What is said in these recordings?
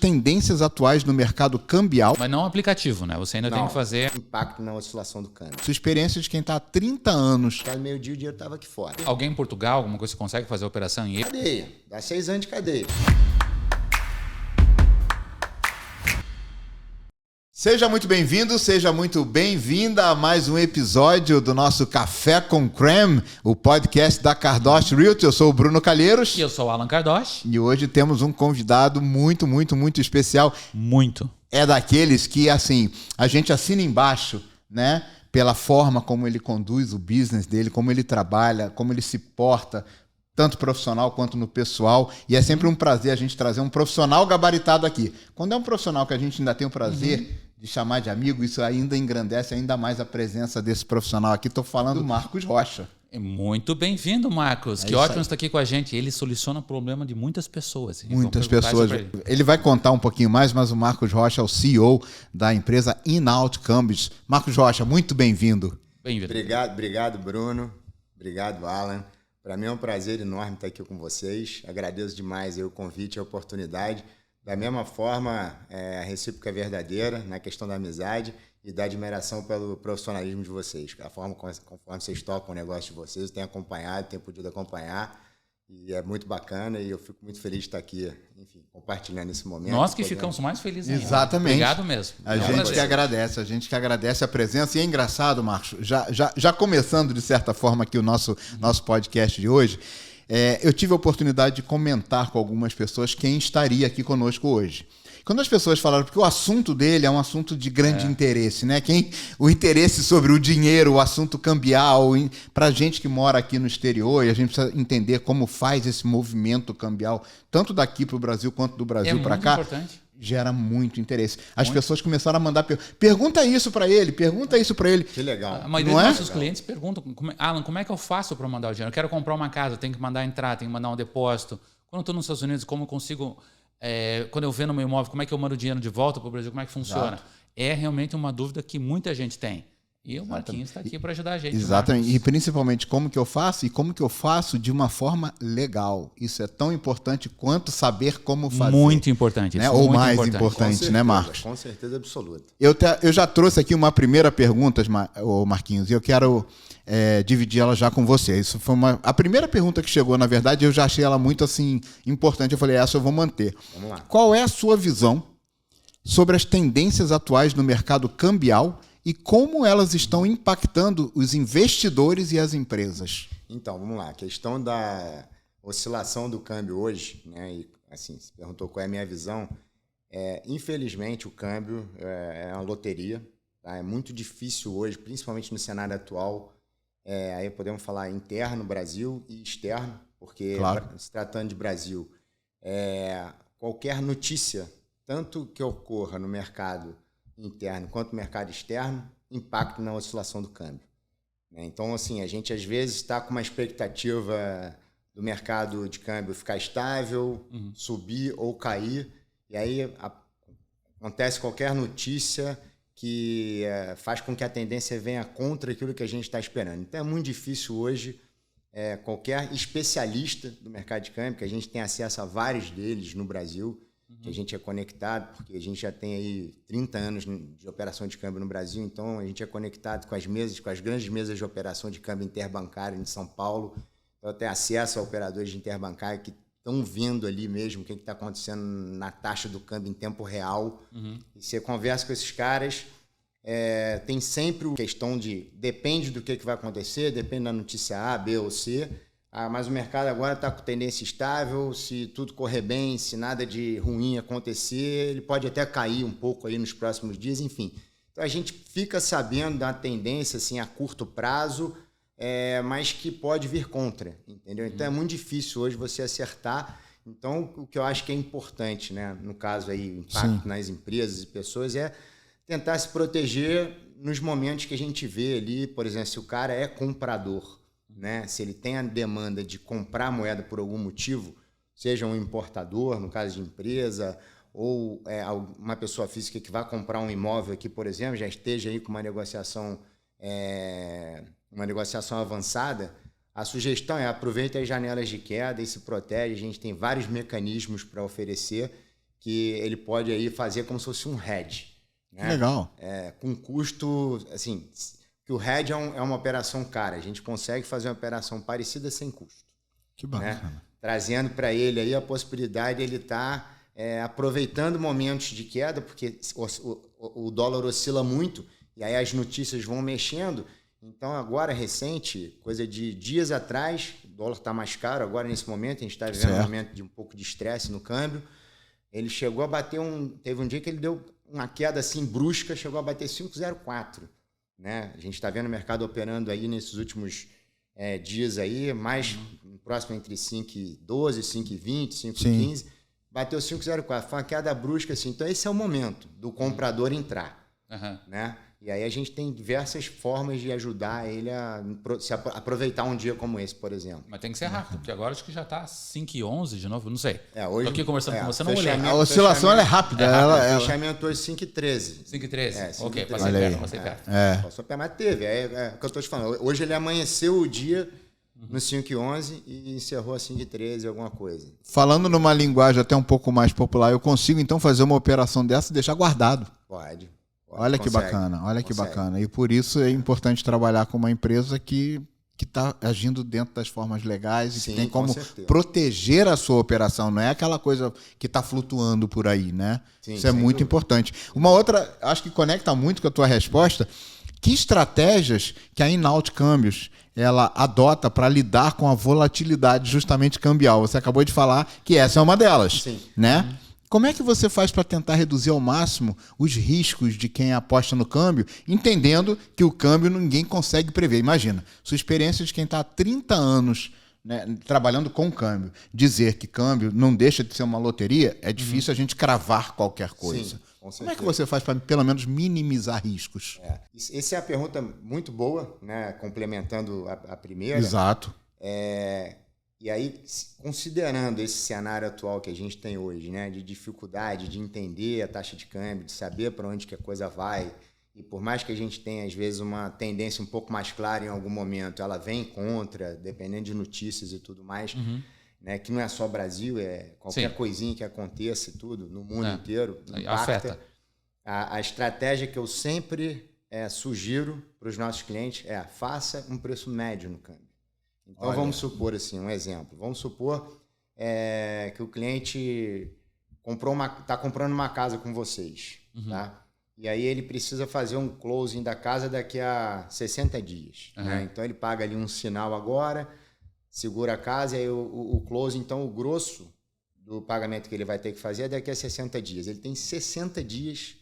tendências atuais no mercado cambial. Mas não aplicativo, né? Você ainda tem que fazer... Impacto na oscilação do câmbio. Sua experiência de quem está há 30 anos. Até meio-dia o dinheiro estava aqui fora. Alguém em Portugal, alguma coisa, você consegue fazer a operação em... Cadeia. Dá 6 anos de cadeia. Seja muito bem-vindo, seja muito bem-vinda a mais um episódio do nosso Café com Creme, o podcast da Cardoche Realty. Eu sou o Bruno Calheiros. E eu sou o Alan Cardoche. E hoje temos um convidado muito especial. Muito. É daqueles que, assim, a gente assina embaixo, né? Pela forma como ele conduz o business dele, como ele trabalha, como ele se porta, tanto profissional quanto no pessoal. E é sempre um prazer a gente trazer um profissional gabaritado aqui. Quando é um profissional que a gente ainda tem o prazer de chamar de amigo, isso ainda engrandece ainda mais a presença desse profissional aqui. Estou falando do Marcos Rocha. Muito bem-vindo, Marcos. Que ótimo estar aqui com a gente. Ele soluciona o problema de muitas pessoas. Muitas pessoas. Ele vai contar um pouquinho mais, mas o Marcos Rocha é o CEO da empresa In-Out Câmbios. Marcos Rocha, muito bem-vindo. Bem-vindo. Obrigado, Bruno. Obrigado, Alan. Para mim é um prazer enorme estar aqui com vocês. Agradeço demais aí o convite e a oportunidade. Da mesma forma, a recíproca é verdadeira na questão da amizade e da admiração pelo profissionalismo de vocês. A forma conforme vocês tocam o negócio de vocês, eu tenho acompanhado, tenho podido acompanhar e é muito bacana e eu fico muito feliz de estar aqui, enfim, compartilhando esse momento. Nós que ficamos mais felizes ainda. Exatamente. Obrigado mesmo. A gente que agradece a presença. E é engraçado, Marcos, já começando de certa forma aqui o nosso podcast de hoje, eu tive a oportunidade de comentar com algumas pessoas quem estaria aqui conosco hoje. Quando as pessoas falaram, porque o assunto dele é um assunto de grande interesse, né? O interesse sobre o dinheiro, o assunto cambial, para a gente que mora aqui no exterior, e a gente precisa entender como faz esse movimento cambial, tanto daqui para o Brasil quanto do Brasil para cá. Importante. Gera muito interesse. As pessoas começaram a mandar pergunta isso para ele. Que legal. A maioria dos nossos clientes perguntam, Alan, como é que eu faço para mandar o dinheiro? Eu quero comprar uma casa, tenho que mandar entrar, tenho que mandar um depósito. Quando eu estou nos Estados Unidos, como eu consigo... quando eu vendo meu imóvel, como é que eu mando o dinheiro de volta para o Brasil? Como é que funciona? Exato. É realmente uma dúvida que muita gente tem. E o Marquinhos está aqui para ajudar a gente. Exatamente. Marcos. E principalmente como que eu faço e como que eu faço de uma forma legal. Isso é tão importante quanto saber como fazer. Muito importante. Né? Isso, ou muito mais importante, importante, né, Marcos? Com certeza absoluta. Eu já trouxe aqui uma primeira pergunta, Marquinhos, e eu quero dividir ela já com você. Isso foi a primeira pergunta que chegou, na verdade, eu já achei ela muito assim importante. Eu falei, essa eu vou manter. Vamos lá. Qual é a sua visão sobre as tendências atuais no mercado cambial e como elas estão impactando os investidores e as empresas? Então, vamos lá. A questão da oscilação do câmbio hoje, né? E assim, se perguntou qual é a minha visão. Infelizmente, o câmbio é uma loteria. Tá? É muito difícil hoje, principalmente no cenário atual. Aí podemos falar interno, Brasil, e externo, porque se tratando de Brasil, qualquer notícia, tanto que ocorra no mercado interno quanto no mercado externo, impacta na oscilação do câmbio. Então, assim, a gente às vezes está com uma expectativa do mercado de câmbio ficar estável, subir ou cair, e aí acontece qualquer notícia que faz com que a tendência venha contra aquilo que a gente está esperando. Então, é muito difícil hoje qualquer especialista do mercado de câmbio, que a gente tem acesso a vários deles no Brasil, que a gente é conectado, porque a gente já tem aí 30 anos de operação de câmbio no Brasil, então a gente é conectado com as grandes mesas de operação de câmbio interbancário em São Paulo. Então, tem acesso a operadores de interbancário que estão vendo ali mesmo o que está acontecendo na taxa do câmbio em tempo real. E você conversa com esses caras, tem sempre a questão de depende do que vai acontecer, depende da notícia A, B ou C. Mas o mercado agora está com tendência estável, se tudo correr bem, se nada de ruim acontecer, ele pode até cair um pouco aí nos próximos dias, enfim. Então a gente fica sabendo da tendência assim, a curto prazo, mas que pode vir contra, entendeu? Então é muito difícil hoje você acertar. Então o que eu acho que é importante, né, no caso aí, o impacto nas empresas e pessoas, é tentar se proteger nos momentos que a gente vê ali, por exemplo, se o cara é comprador, né? Se ele tem a demanda de comprar moeda por algum motivo, seja um importador, no caso de empresa, ou uma pessoa física que vai comprar um imóvel aqui, por exemplo, já esteja aí com uma negociação avançada, a sugestão é aproveite as janelas de queda e se protege. A gente tem vários mecanismos para oferecer que ele pode aí fazer como se fosse um hedge. Né? Legal. Com custo, assim, que o hedge é uma operação cara. A gente consegue fazer uma operação parecida sem custo. Que bacana. Né? Trazendo para ele aí a possibilidade de ele estar aproveitando momentos de queda, porque o dólar oscila muito e aí as notícias vão mexendo. Então, agora, recente, coisa de dias atrás, o dólar está mais caro. Agora, nesse momento, a gente está vivendo um momento de um pouco de estresse no câmbio. Ele chegou a bater teve um dia que ele deu uma queda assim brusca, chegou a bater 5,04. Né? A gente está vendo o mercado operando aí nesses últimos dias aí, mais próximo entre 5,12, 5,20, 5,15. Bateu 5,04. Foi uma queda brusca assim. Então, esse é o momento do comprador entrar. Né? E aí a gente tem diversas formas de ajudar ele a aproveitar um dia como esse, por exemplo. Mas tem que ser rápido, porque agora acho que já está 5,11 de novo, não sei. Hoje, tô aqui conversando com você, não olhei. A oscilação é rápida. Fechamento hoje 5,13. 5,13? Ok, 5,13. passei perto, passei perto. Passou perto, mas teve. É o que eu estou te falando. Hoje ele amanheceu o dia no 5,11 e encerrou a 5,13, alguma coisa. Falando numa linguagem até um pouco mais popular, eu consigo então fazer uma operação dessa e deixar guardado? Pode. Olha que bacana, que bacana. E por isso é importante trabalhar com uma empresa que está agindo dentro das formas legais e que tem como proteger a sua operação. Não é aquela coisa que está flutuando por aí, né? Isso é muito importante. Uma outra, acho que conecta muito com a tua resposta. Que estratégias que a Inaut Câmbios ela adota para lidar com a volatilidade justamente cambial? Você acabou de falar que essa é uma delas, né? Como é que você faz para tentar reduzir ao máximo os riscos de quem aposta no câmbio, entendendo que o câmbio ninguém consegue prever? Imagina, sua experiência de quem está há 30 anos, né, trabalhando com câmbio, dizer que câmbio não deixa de ser uma loteria, é difícil a gente cravar qualquer coisa. Como é que você faz para, pelo menos, minimizar riscos? Essa é a pergunta muito boa, né? Complementando a primeira. Exato. E aí, considerando esse cenário atual que a gente tem hoje, né, de dificuldade de entender a taxa de câmbio, de saber para onde que a coisa vai, e por mais que a gente tenha, às vezes, uma tendência um pouco mais clara em algum momento, ela vem contra, dependendo de notícias e tudo mais, né, que não é só Brasil, é qualquer coisinha que aconteça e tudo, no mundo inteiro, afeta. A estratégia que eu sempre sugiro para os nossos clientes faça um preço médio no câmbio. Então, vamos supor assim, um exemplo. Vamos supor que o cliente está comprando uma casa com vocês. Tá? E aí ele precisa fazer um closing da casa daqui a 60 dias. Né? Então, ele paga ali um sinal agora, segura a casa, e aí o closing, então o grosso do pagamento que ele vai ter que fazer é daqui a 60 dias. Ele tem 60 dias.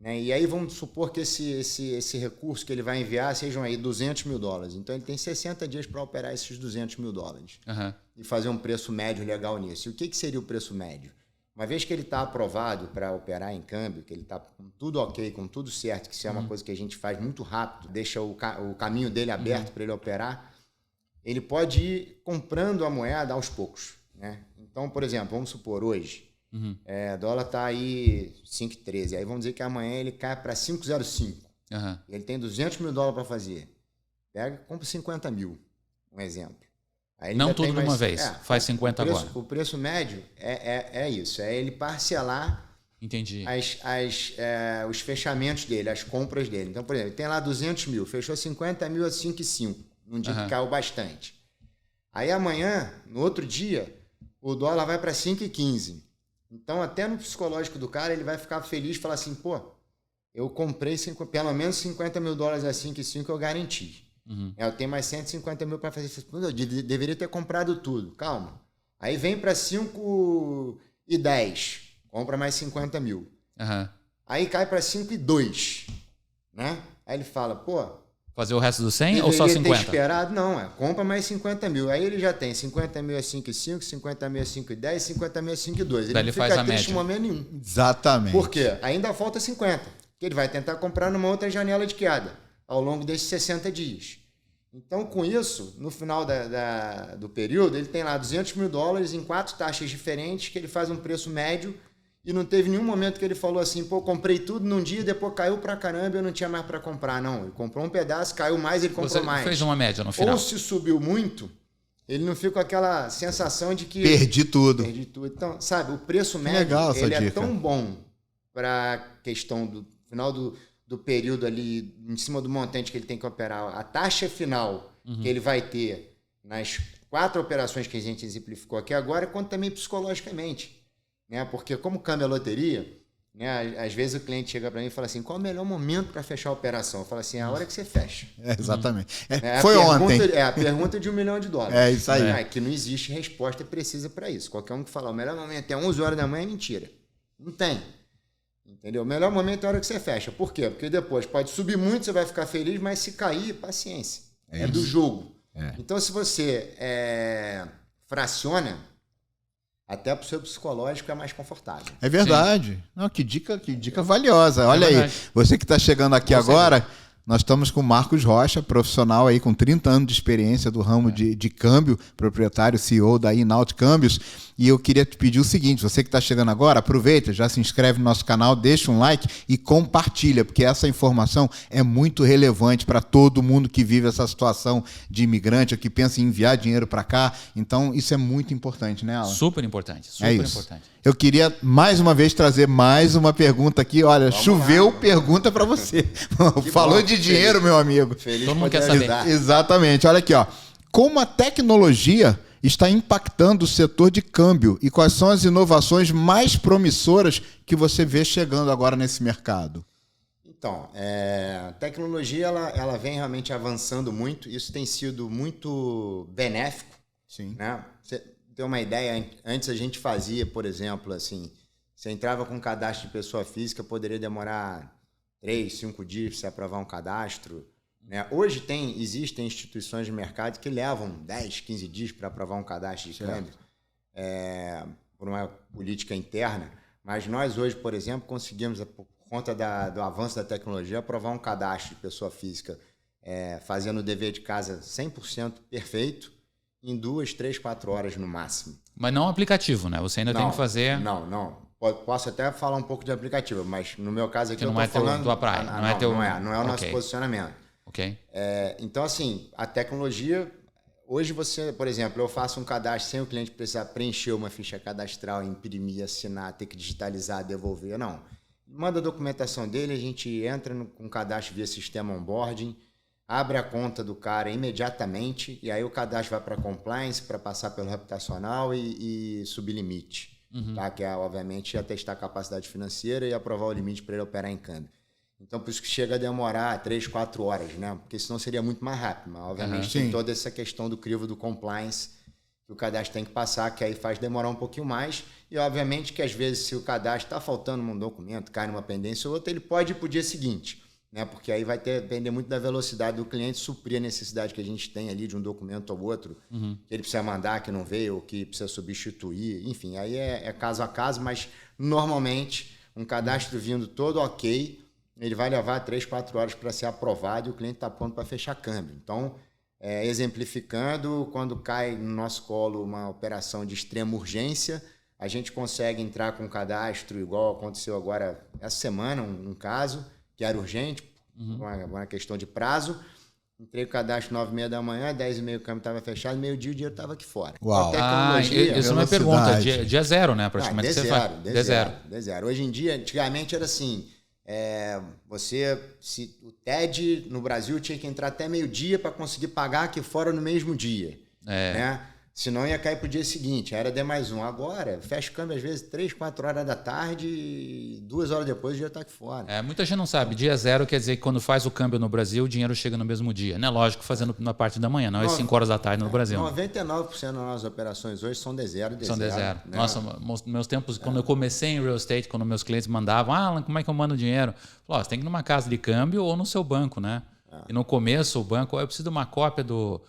Né? E aí vamos supor que esse recurso que ele vai enviar sejam aí $200 mil. Então ele tem 60 dias para operar esses $200 mil e fazer um preço médio legal nisso. E o que seria o preço médio? Uma vez que ele está aprovado para operar em câmbio, que ele está com tudo ok, com tudo certo, que isso é uma coisa que a gente faz muito rápido, deixa o caminho dele aberto para ele operar, ele pode ir comprando a moeda aos poucos. Né? Então, por exemplo, vamos supor hoje, o dólar está aí 5,13. Aí vamos dizer que amanhã ele cai para 5,05. Ele tem $200 mil para fazer. Compra 50 mil, um exemplo. Aí não tudo de uma vez, faz 50 agora. O preço médio é isso, é ele parcelar os fechamentos dele, as compras dele. Então, por exemplo, ele tem lá 200 mil, fechou 50 mil a 5,5, num dia que caiu bastante. Aí amanhã, no outro dia, o dólar vai para 5,15. Então, até no psicológico do cara, ele vai ficar feliz e falar assim, eu comprei pelo menos $50 mil a 5,5, eu garanti. Eu tenho mais 150 mil para fazer isso. Eu deveria ter comprado tudo. Calma. Aí vem para 5,10. Compra mais 50 mil. Aí cai para 5,2. Né? Aí ele fala, fazer o resto do 100 ou só 50? Ter esperado? Não, compra mais 50 mil. Aí ele já tem 50 mil a 5,5, 50 mil a 5,10, 50 mil a 5,2. Ele Daí não faz fica a triste em média. momento nenhum. Exatamente. Por quê? Ainda falta 50. Que ele vai tentar comprar numa outra janela de queda ao longo desses 60 dias. Então, com isso, no final do período, ele tem lá $200 mil em 4 taxas diferentes, que ele faz um preço médio, e não teve nenhum momento que ele falou assim, comprei tudo num dia, depois caiu pra caramba, eu não tinha mais para comprar. Não, ele comprou um pedaço, caiu mais, ele comprou mais. Fez uma média no final. Ou se subiu muito, ele não fica com aquela sensação de que... Perdi tudo. Então, sabe, o preço médio, legal essa ele dica. é tão bom para a questão do final do período ali, em cima do montante que ele tem que operar, a taxa final que ele vai ter nas 4 operações que a gente exemplificou aqui agora, quanto também psicologicamente, né? Porque como câmbio é loteria, né? Às vezes o cliente chega para mim e fala assim, qual é o melhor momento para fechar a operação? Eu falo assim, é a hora que você fecha. Exatamente. Foi ontem. É a pergunta de $1 milhão. É isso aí. É que não existe resposta precisa para isso. Qualquer um que falar o melhor momento é 11 horas da manhã é mentira. Não tem. Entendeu? O melhor momento é a hora que você fecha. Por quê? Porque depois pode subir muito, você vai ficar feliz, mas se cair, paciência. É do jogo. Então, se você fraciona, até para o seu psicológico é mais confortável. É verdade. Não, que dica valiosa. Olha aí, você que está chegando aqui agora, nós estamos com o Marcos Rocha, profissional aí com 30 anos de experiência do ramo de câmbio, proprietário, CEO da Inaut Câmbios. E eu queria te pedir o seguinte, você que está chegando agora, aproveita, já se inscreve no nosso canal, deixa um like e compartilha, porque essa informação é muito relevante para todo mundo que vive essa situação de imigrante ou que pensa em enviar dinheiro para cá. Então, isso é muito importante, né, Alan? Super importante, super importante. Eu queria, mais uma vez, trazer mais uma pergunta aqui. Olha, choveu pergunta para você. Falou de dinheiro, meu amigo. Feliz todo mundo quer saber. Exatamente. Olha aqui, ó. Como a tecnologia está impactando o setor de câmbio e quais são as inovações mais promissoras que você vê chegando agora nesse mercado? Então, a tecnologia ela vem realmente avançando muito. Isso tem sido muito benéfico. Sim. Né? Você tem uma ideia, antes a gente fazia, por exemplo, assim, você entrava com um cadastro de pessoa física, poderia demorar 3, 5 dias para você aprovar um cadastro. Né? Hoje existem instituições de mercado que levam 10, 15 dias para aprovar um cadastro de câmbio, por uma política interna, mas nós hoje, por exemplo, conseguimos, por conta do avanço da tecnologia, aprovar um cadastro de pessoa física fazendo o dever de casa 100% perfeito em 2, 3, 4 horas no máximo. Mas não aplicativo, né? Você ainda tem que fazer... Não. Posso até falar um pouco de aplicativo, mas no meu caso aqui que eu não estou falando... Tua praia, não é o nosso posicionamento. Ok. Então, assim, a tecnologia... Hoje você, por exemplo, eu faço um cadastro sem o cliente precisar preencher uma ficha cadastral, imprimir, assinar, ter que digitalizar, devolver. Não. Manda a documentação dele, a gente entra com cadastro via sistema onboarding, abre a conta do cara imediatamente e aí o cadastro vai para compliance, para passar pelo reputacional e subir limite. Tá? Que é, obviamente, atestar a capacidade financeira e aprovar o limite para ele operar em câmbio. Então, por isso que chega a demorar 3, 4 horas, né? Porque senão seria muito mais rápido. Mas, obviamente, tem toda essa questão do crivo do compliance que o cadastro tem que passar, que aí faz demorar um pouquinho mais. E, obviamente, que às vezes, se o cadastro está faltando um documento, cai numa pendência ou outra, ele pode ir para o dia seguinte, né? Porque aí vai depender muito da velocidade do cliente suprir a necessidade que a gente tem ali de um documento ou outro, que ele precisa mandar, que não veio, ou que precisa substituir. Enfim, aí é caso a caso, mas, normalmente, um cadastro vindo todo ok, ele vai levar 3, 4 horas para ser aprovado e o cliente está pronto para fechar câmbio. Então, exemplificando, quando cai no nosso colo uma operação de extrema urgência, a gente consegue entrar com um cadastro, igual aconteceu agora essa semana, um caso que era urgente, uma questão de prazo. Entrei com o cadastro 9h30 da manhã, 10h30 o câmbio estava fechado, meio-dia o dinheiro estava aqui fora. Uau. Tecnologia, isso é uma pergunta, dia zero, né? Praticamente D zero. Hoje em dia, antigamente era assim... o TED no Brasil tinha que entrar até meio-dia para conseguir pagar aqui fora no mesmo dia. Né? Senão ia cair para o dia seguinte, era D+1. Agora, fecha o câmbio às vezes 3, 4 horas da tarde e 2 horas depois o dinheiro está aqui fora. Muita gente não sabe, dia zero quer dizer que quando faz o câmbio no Brasil, o dinheiro chega no mesmo dia. Né? Lógico, fazendo na parte da manhã, não é 5 horas da tarde no Brasil. 99% das nossas operações hoje são D0. São D0. Né? Nossa, meus tempos, quando eu comecei em real estate, quando meus clientes mandavam, Alan, como é que eu mando dinheiro? Falei, você tem que ir numa casa de câmbio ou no seu banco, né? E no começo, o banco, eu preciso de uma cópia do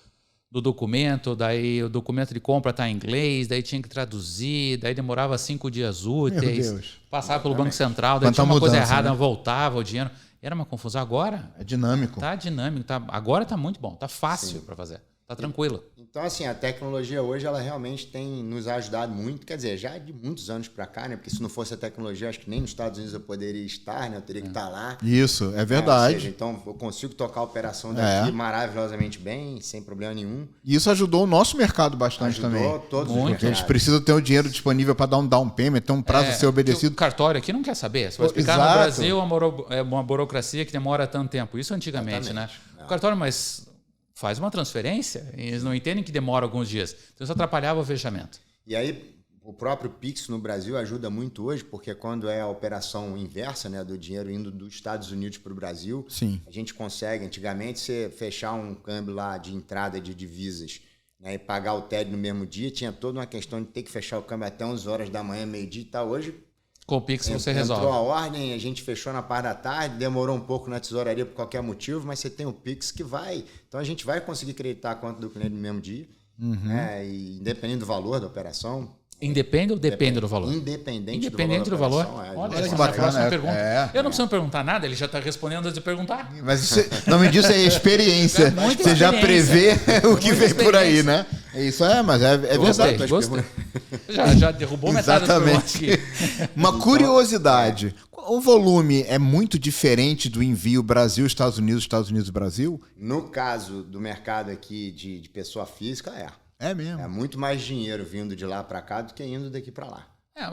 documento, daí o documento de compra está em inglês, daí tinha que traduzir, daí demorava 5 dias úteis, passava pelo Banco Central, daí tinha uma coisa errada, voltava o dinheiro. Era uma confusão. Agora... É dinâmico. Tá dinâmico. Agora está muito bom, está fácil para fazer. Tá tranquilo. Então, assim, a tecnologia hoje, ela realmente tem nos ajudado muito, quer dizer, já de muitos anos para cá, né? Porque se não fosse a tecnologia, acho que nem nos Estados Unidos eu poderia estar, né? Eu teria que estar lá. Isso, é verdade. Ou seja, então, eu consigo tocar a operação daqui maravilhosamente bem, sem problema nenhum. E isso ajudou o nosso mercado bastante também. Ajudou todos os mercados. A gente precisa ter o dinheiro disponível para dar um down payment, ter um prazo a ser obedecido. O cartório aqui não quer saber. Você vai explicar no Brasil é uma burocracia que demora tanto tempo. Isso antigamente, né? O cartório, mas faz uma transferência, eles não entendem que demora alguns dias. Então isso atrapalhava o fechamento. E aí, o próprio Pix no Brasil ajuda muito hoje, porque quando é a operação inversa, né, do dinheiro indo dos Estados Unidos para o Brasil, sim, a gente consegue, antigamente, você fechar um câmbio lá de entrada de divisas, né, e pagar o TED no mesmo dia, tinha toda uma questão de ter que fechar o câmbio até 11 horas da manhã, meio-dia e tal. Hoje, com o Pix você entrou resolve. a ordem, a gente fechou na parte da tarde, demorou um pouco na tesouraria por qualquer motivo, mas você tem o Pix que vai. Então a gente vai conseguir creditar a conta do cliente no mesmo dia, né? E independente do valor da operação. Independe ou depende do valor? Independente do valor. Olha que bacana. Eu não preciso perguntar nada, ele já está respondendo antes de perguntar. Mas isso, o nome disso é experiência. Você já prevê o que vem por aí, né? Isso mas é verdade. Gostei. Já derrubou metade das perguntas aqui. Uma curiosidade. O volume é muito diferente do envio Brasil-Estados Unidos, Estados Unidos-Brasil? No caso do mercado aqui de pessoa física, É mesmo. É muito mais dinheiro vindo de lá para cá do que indo daqui para lá.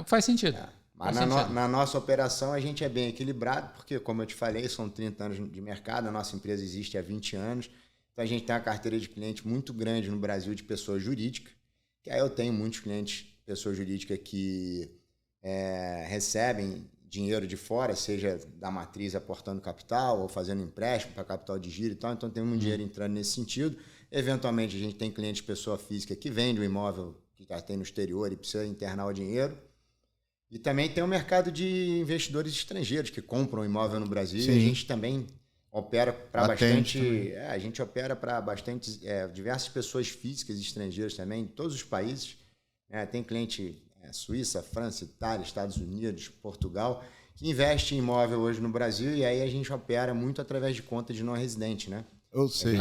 Faz sentido. Mas na nossa operação a gente é bem equilibrado, porque, como eu te falei, são 30 anos de mercado, a nossa empresa existe há 20 anos, então a gente tem uma carteira de cliente muito grande no Brasil de pessoa jurídica, que aí eu tenho muitos clientes, pessoa jurídica, que recebem dinheiro de fora, seja da matriz aportando capital ou fazendo empréstimo para capital de giro e tal, então tem muito dinheiro entrando nesse sentido. Eventualmente, a gente tem cliente de pessoa física que vende o imóvel que já tem no exterior e precisa internar o dinheiro. E também tem o mercado de investidores estrangeiros que compram imóvel no Brasil. Sim. E a gente também opera para bastante... a gente opera para bastante diversas pessoas físicas estrangeiras também, em todos os países. Tem cliente Suíça, França, Itália, Estados Unidos, Portugal, que investe em imóvel hoje no Brasil, e aí a gente opera muito através de conta de não residente, né? Eu sei.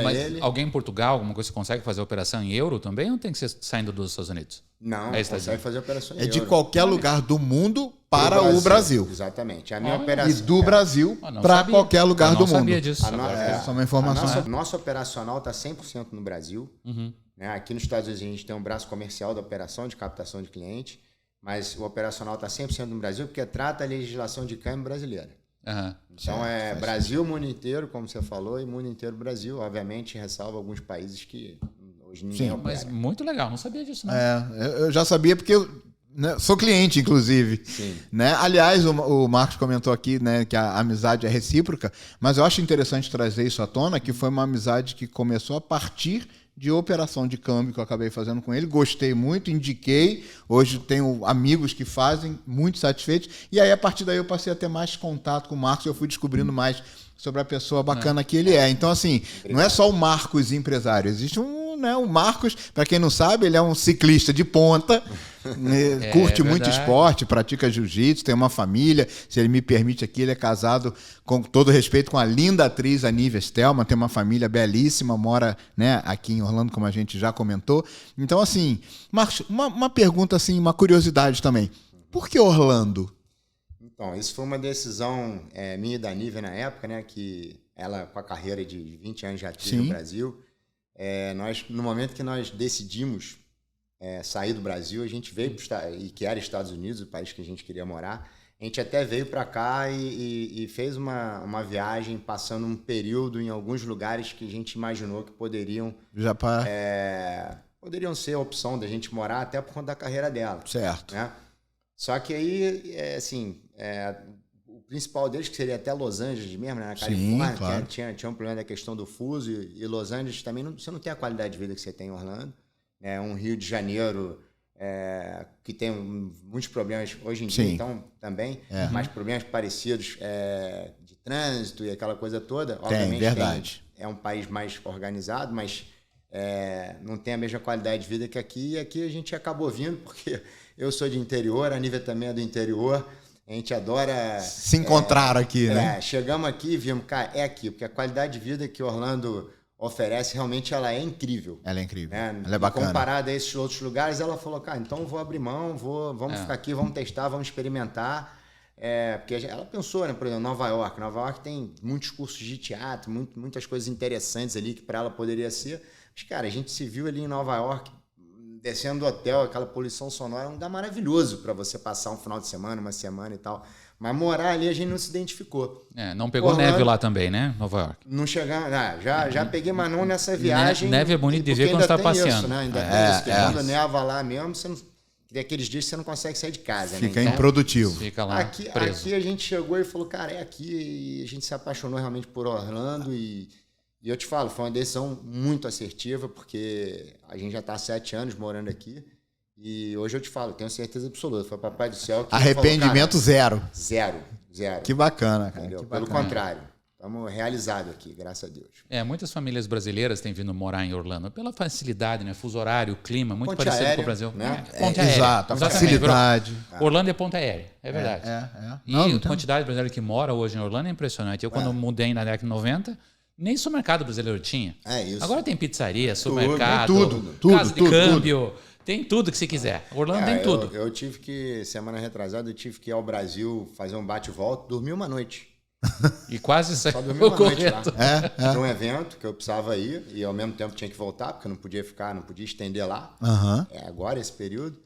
Mas alguém em Portugal, alguma coisa, você consegue fazer operação em euro também ou tem que ser saindo dos Estados Unidos? Não, consegue fazer operação em euro. De qualquer lugar do mundo para o Brasil. Exatamente. A minha operação... E do Brasil para qualquer lugar do mundo. Eu não sabia disso. Essa é uma informação. Nossa operacional está 100% no Brasil. Né? Aqui nos Estados Unidos a gente tem um braço comercial da operação de captação de cliente, mas o operacional está 100% no Brasil porque trata a legislação de câmbio brasileira. Então Brasil, mundo inteiro, como você falou, e mundo inteiro Brasil. Obviamente, ressalva alguns países que hoje ninguém opera. Mas muito legal, não sabia disso, não. Eu já sabia porque eu sou cliente, inclusive. Sim. Né? Aliás, o Marcos comentou aqui, né, que a amizade é recíproca, mas eu acho interessante trazer isso à tona, que foi uma amizade que começou a partir de operação de câmbio que eu acabei fazendo com ele. Gostei muito, indiquei. Hoje tenho amigos que fazem, muito satisfeitos. E aí, a partir daí, eu passei a ter mais contato com o Marcos e eu fui descobrindo mais sobre a pessoa bacana que ele é. Então, assim, não é só o Marcos empresário. Existe o Marcos, para quem não sabe, ele é um ciclista de ponta, curte muito esporte, pratica jiu-jitsu, tem uma família, se ele me permite aqui, ele é casado, com todo respeito, com a linda atriz Aníbal Stelman, tem uma família belíssima, mora, né, aqui em Orlando, como a gente já comentou. Então, assim, Marcos, uma pergunta, assim, uma curiosidade também. Por que Orlando? Então, isso foi uma decisão minha e da Nívia na época, né, que ela, com a carreira de 20 anos de atriz no Brasil, no momento que nós decidimos sair do Brasil, a gente veio e que era Estados Unidos, o país que a gente queria morar, a gente até veio para cá e fez uma viagem passando um período em alguns lugares que a gente imaginou que poderiam ser a opção da gente morar até por conta da carreira dela. Certo. Né? Só que aí, o principal deles, que seria até Los Angeles mesmo, né, na Califórnia, claro. Tinha um problema da questão do fuso, e Los Angeles também você não tem a qualidade de vida que você tem em Orlando. Um Rio de Janeiro que tem muitos problemas hoje em dia, então também, mas problemas parecidos de trânsito e aquela coisa toda. Obviamente, verdade. É um país mais organizado, mas não tem a mesma qualidade de vida que aqui, e aqui a gente acabou vindo, porque eu sou de interior, a Nívia também é do interior. A gente adora... Se encontrar aqui, né? Chegamos aqui e vimos, cara, é aqui, porque a qualidade de vida que Orlando oferece, realmente ela é incrível. Ela é incrível. Né? Ela é bacana. Comparada a esses outros lugares, ela falou, cara, então vou abrir mão, vamos ficar aqui, vamos testar, vamos experimentar. Porque ela pensou, né, por exemplo, Nova York tem muitos cursos de teatro, muitas coisas interessantes ali que para ela poderia ser. Mas, cara, a gente se viu ali em Nova York, descendo do hotel, aquela poluição sonora, é um lugar maravilhoso para você passar um final de semana, uma semana e tal. Mas morar ali a gente não se identificou. Não pegou neve lá também, né, Nova York? Não chegamos, já peguei, mas não nessa viagem. Neve é bonito de ver quando você está passeando. Isso, né? Ainda tem isso, que quando neva lá mesmo, você não... Tem aqueles dias que você não consegue sair de casa. Fica né? Então, improdutivo. Fica lá aqui a gente chegou e falou, cara, é aqui. E a gente se apaixonou realmente por Orlando. E eu te falo, foi uma decisão muito assertiva, porque a gente já está há 7 anos morando aqui. E hoje eu te falo, tenho certeza absoluta. Foi o Papai do Céu que arrependimento falou, cara, zero. Zero. Que bacana, cara. Que bacana. Pelo contrário. Estamos realizados aqui, graças a Deus. Muitas famílias brasileiras têm vindo morar em Orlando pela facilidade, né? Fuso horário, clima, muito ponte parecido aérea, com o Brasil. Né? Ponte aérea. Exato, a facilidade. Orlando é ponta aérea, é verdade. Não, e a quantidade de brasileiros que mora hoje em Orlando é impressionante. Eu, quando mudei na década de 90, nem supermercado brasileiro tinha. Isso. Agora tem pizzaria, supermercado, tudo, casa de câmbio, tem tudo que você quiser. Orlando tem tudo. Eu tive que, semana retrasada, ir ao Brasil fazer um bate-volta, dormi uma noite. E quase só dormi uma noite lá. Tinha um evento que eu precisava ir e ao mesmo tempo tinha que voltar, porque eu não podia estender lá. Agora, esse período.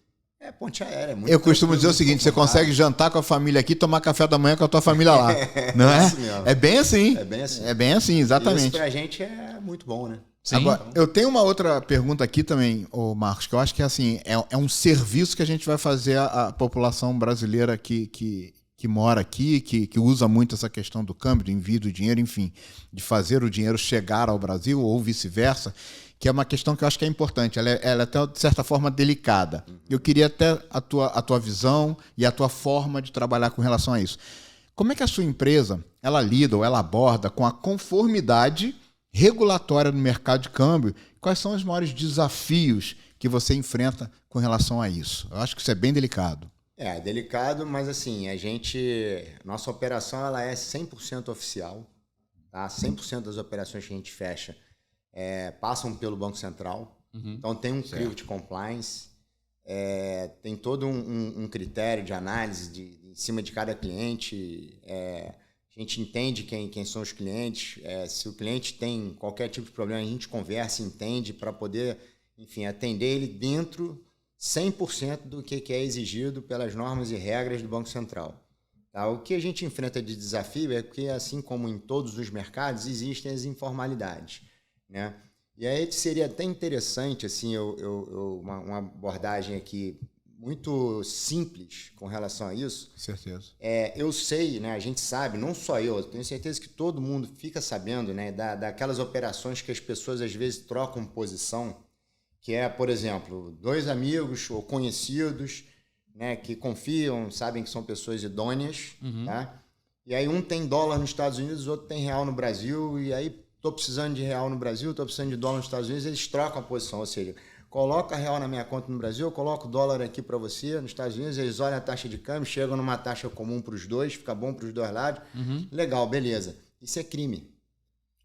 Ponte aérea. Muito eu costumo dizer o seguinte, você consegue jantar com a família aqui e tomar café da manhã com a tua família lá. Não é? Isso mesmo. É bem assim. É bem assim, exatamente. Isso pra gente é muito bom, né? Sim. Agora, eu tenho uma outra pergunta aqui também, Marcos, que eu acho que assim, é um serviço que a gente vai fazer à população brasileira que mora aqui, que usa muito essa questão do câmbio, do envio do dinheiro, enfim, de fazer o dinheiro chegar ao Brasil ou vice-versa, que é uma questão que eu acho que é importante. Ela é até, de certa forma, delicada. Eu queria até a tua visão e a tua forma de trabalhar com relação a isso. Como é que a sua empresa ela lida ou ela aborda com a conformidade regulatória no mercado de câmbio? Quais são os maiores desafios que você enfrenta com relação a isso? Eu acho que isso é bem delicado. É delicado, mas assim, nossa operação ela é 100% oficial, tá? 100% das operações que a gente fecha passam pelo Banco Central, então tem um crivo de compliance, tem todo um critério de análise em cima de cada cliente, a gente entende quem são os clientes, se o cliente tem qualquer tipo de problema, a gente conversa, entende, para poder, enfim, atender ele dentro 100% do que é exigido pelas normas e regras do Banco Central. Tá? O que a gente enfrenta de desafio é que, assim como em todos os mercados, existem as informalidades. Né? E aí seria até interessante assim, uma abordagem aqui muito simples com relação a isso. Certeza. Eu sei, né, a gente sabe, não só eu tenho certeza que todo mundo fica sabendo, né, daquelas operações que as pessoas às vezes trocam posição, que por exemplo, 2 amigos ou conhecidos, né, que confiam, sabem que são pessoas idôneas, tá? E aí um tem dólar nos Estados Unidos, o outro tem real no Brasil, e aí estou precisando de real no Brasil, estou precisando de dólar nos Estados Unidos, eles trocam a posição, ou seja, coloca real na minha conta no Brasil, eu coloco dólar aqui para você nos Estados Unidos, eles olham a taxa de câmbio, chegam numa taxa comum para os dois, fica bom para os dois lados, legal, beleza. Isso é crime.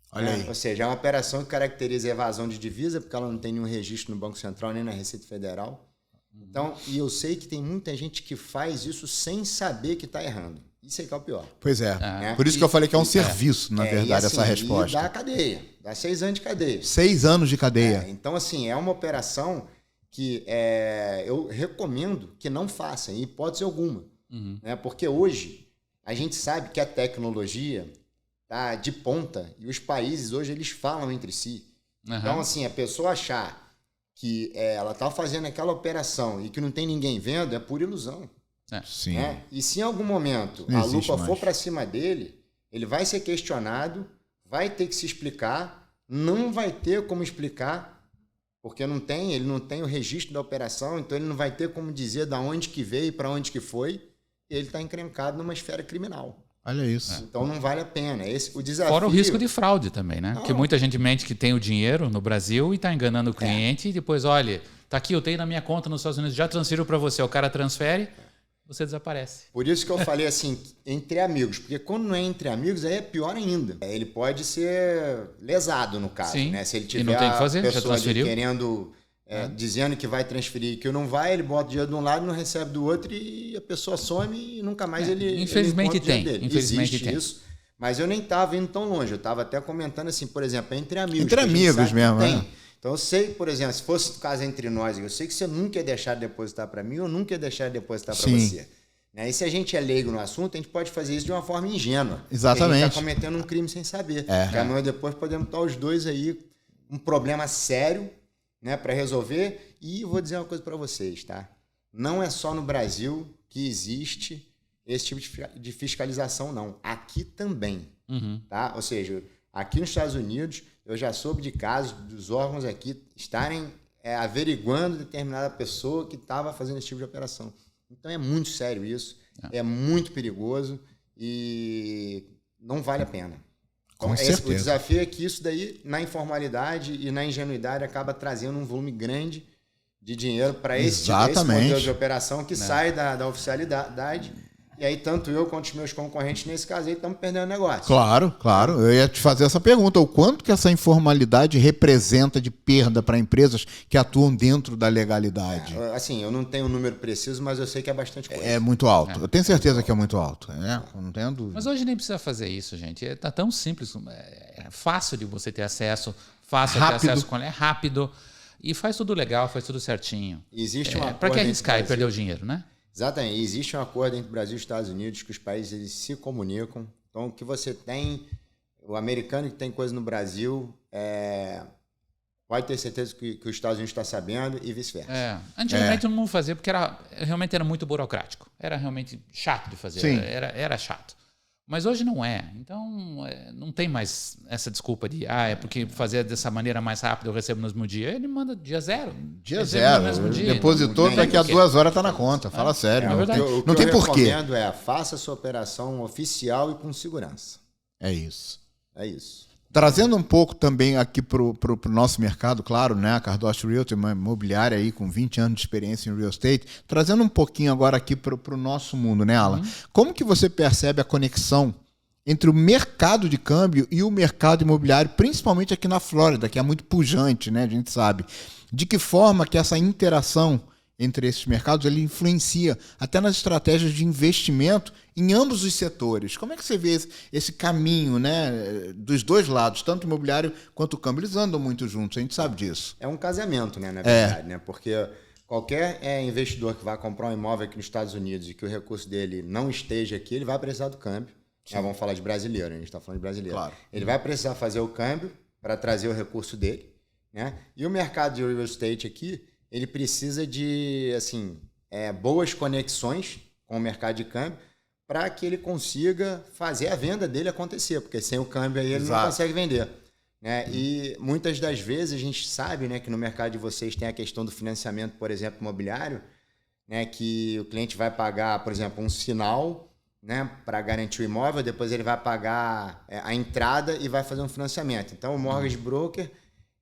Olha aí. Ou seja, é uma operação que caracteriza evasão de divisa, porque ela não tem nenhum registro no Banco Central, nem na Receita Federal. Então, e eu sei que tem muita gente que faz isso sem saber que está errando. Isso aí que é o pior. Pois é. Por isso que eu falei que é um serviço, na verdade, assim, essa resposta. E dá cadeia. Dá 6 anos de cadeia. 6 anos de cadeia. Então, assim, é uma operação que eu recomendo que não façam, em hipótese alguma. Né? Porque hoje a gente sabe que a tecnologia tá de ponta e os países hoje eles falam entre si. Então, assim, a pessoa achar que ela está fazendo aquela operação e que não tem ninguém vendo é pura ilusão. Sim. Né? E se em algum momento a lupa for para cima dele, ele vai ser questionado, vai ter que se explicar, não vai ter como explicar, porque ele não tem o registro da operação, então ele não vai ter como dizer de onde que veio e para onde que foi, e ele está encrencado numa esfera criminal. Olha isso. Então não vale a pena. O desafio... Fora o risco de fraude também, né? Porque muita gente mente que tem o dinheiro no Brasil e está enganando o cliente e depois, olha, tá aqui, eu tenho na minha conta nos Estados Unidos, já transfiro para você. O cara transfere, você desaparece. Por isso que eu falei assim, entre amigos. Porque quando não é entre amigos, aí é pior ainda. Ele pode ser lesado, no caso. Sim. Né? Se ele E tiver não tem que fazer, já pessoa ali transferiu. querendo, dizendo que vai transferir e que não vai, ele bota o dinheiro de um lado, não recebe do outro e a pessoa some e nunca mais ele Infelizmente ele encontra o tem. dinheiro dele. Infelizmente Existe tem. isso. Mas eu nem estava indo tão longe. Eu estava até comentando assim, por exemplo, entre amigos. Entre que a gente amigos sabe que mesmo, tem. né? Então eu sei, por exemplo, se fosse o caso entre nós, eu sei que você nunca ia deixar de depositar para mim ou nunca ia deixar de depositar para Sim. você. Né? E se a gente é leigo no assunto, a gente pode fazer isso de uma forma ingênua. Exatamente. A gente está cometendo um crime sem saber. Porque amanhã ou depois podemos estar os dois aí, um problema sério, né, para resolver. E vou dizer uma coisa para vocês, tá? Não é só no Brasil que existe esse tipo de fiscalização, não. Aqui também. Tá? Ou seja, aqui nos Estados Unidos, eu já soube de casos dos órgãos aqui estarem averiguando determinada pessoa que estava fazendo esse tipo de operação. Então é muito sério isso, é muito perigoso e não vale a pena. Então, Com certeza. O desafio é que isso daí, na informalidade e na ingenuidade, acaba trazendo um volume grande de dinheiro para esse modelo de operação que sai da oficialidade. E aí, tanto eu quanto os meus concorrentes, nesse caso aí, estamos perdendo negócio. Claro, claro. Eu ia te fazer essa pergunta. O quanto que essa informalidade representa de perda para empresas que atuam dentro da legalidade? Assim, eu não tenho um número preciso, mas eu sei que é bastante coisa. É muito alto. Eu tenho certeza que é muito alto. Não tenho dúvida. Mas hoje nem precisa fazer isso, gente. Está tão simples. É fácil de você ter acesso. Fácil de ter acesso com é rápido. E faz tudo legal, faz tudo certinho. Existe uma para que arriscar e perder o dinheiro, né? Exatamente. Existe um acordo entre o Brasil e os Estados Unidos que os países eles se comunicam. Então, o que você tem, o americano que tem coisa no Brasil, pode ter certeza que os Estados Unidos está sabendo e vice-versa. Antigamente todo mundo fazia porque realmente era muito burocrático. Era realmente chato de fazer. Sim. Era chato. Mas hoje não é. Então, não tem mais essa desculpa de é porque fazer dessa maneira mais rápido eu recebo no mesmo dia. Ele manda dia zero. Dia zero. No mesmo dia. Depositou, daqui a 2 horas está na conta. Fala sério. Não tem porquê. O que eu recomendo faça a sua operação oficial e com segurança. É isso. É isso. Trazendo um pouco também aqui para o nosso mercado, claro, né? A Cardoso Realty, uma imobiliária aí com 20 anos de experiência em real estate. Trazendo um pouquinho agora aqui para o nosso mundo, né, Alan? Como que você percebe a conexão entre o mercado de câmbio e o mercado imobiliário, principalmente aqui na Flórida, que é muito pujante, né? A gente sabe. De que forma que essa interação entre esses mercados ele influencia até nas estratégias de investimento em ambos os setores? Como é que você vê esse caminho, né, dos dois lados, tanto o imobiliário quanto o câmbio? Eles andam muito juntos, a gente sabe disso. É um casamento, né, na verdade, né? Porque qualquer investidor que vai comprar um imóvel aqui nos Estados Unidos e que o recurso dele não esteja aqui, ele vai precisar do câmbio. Vamos falar de brasileiro, a gente está falando de brasileiro. Claro. Ele vai precisar fazer o câmbio para trazer o recurso dele, né? E o mercado de real estate aqui, ele precisa de boas conexões com o mercado de câmbio para que ele consiga fazer a venda dele acontecer, porque sem o câmbio aí ele não consegue vender. Né? E muitas das vezes a gente sabe, né, que no mercado de vocês tem a questão do financiamento, por exemplo, imobiliário, né, que o cliente vai pagar, por exemplo, um sinal, né, para garantir o imóvel, depois ele vai pagar a entrada e vai fazer um financiamento. Então o mortgage broker,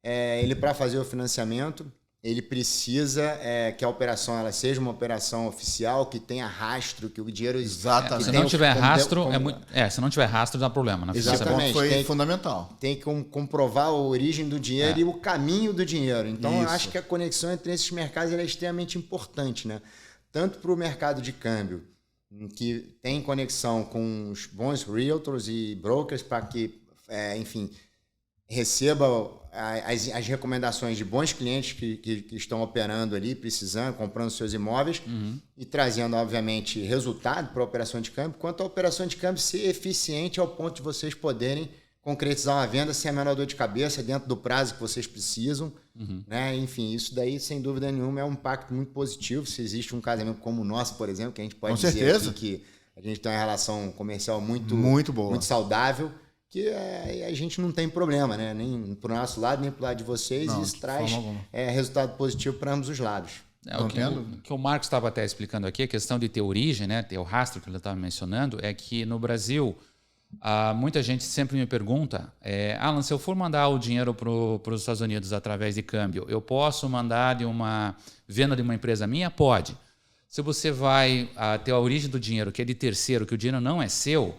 ele para fazer o financiamento, ele precisa que a operação ela seja uma operação oficial, que tenha rastro, que o dinheiro... Exatamente. Se não tiver rastro, se não tiver rastro, dá problema. Exatamente. Foi fundamental. Tem que comprovar a origem do dinheiro e o caminho do dinheiro. Então, eu acho que a conexão entre esses mercados é extremamente importante, né? Tanto para o mercado de câmbio, que tem conexão com os bons realtors e brokers para que, receba as recomendações de bons clientes que estão operando ali, precisando, comprando seus imóveis e trazendo, obviamente, resultado para a operação de câmbio, quanto a operação de câmbio ser eficiente ao ponto de vocês poderem concretizar uma venda sem a menor dor de cabeça, dentro do prazo que vocês precisam. Né? Enfim, isso daí, sem dúvida nenhuma, é um impacto muito positivo. Se existe um casamento como o nosso, por exemplo, que a gente pode dizer aqui que a gente tem uma relação comercial muito boa, muito saudável, que a gente não tem problema, né? Nem pro nosso lado, nem pro lado de vocês. Não, isso traz resultado positivo para ambos os lados. O que o Marcos estava até explicando aqui, a questão de ter origem, né? Ter o rastro que ele estava mencionando, é que no Brasil, muita gente sempre me pergunta, Alan, se eu for mandar o dinheiro para os Estados Unidos através de câmbio, eu posso mandar de uma venda de uma empresa minha? Pode. Se você vai ter a origem do dinheiro, que é de terceiro, que o dinheiro não é seu,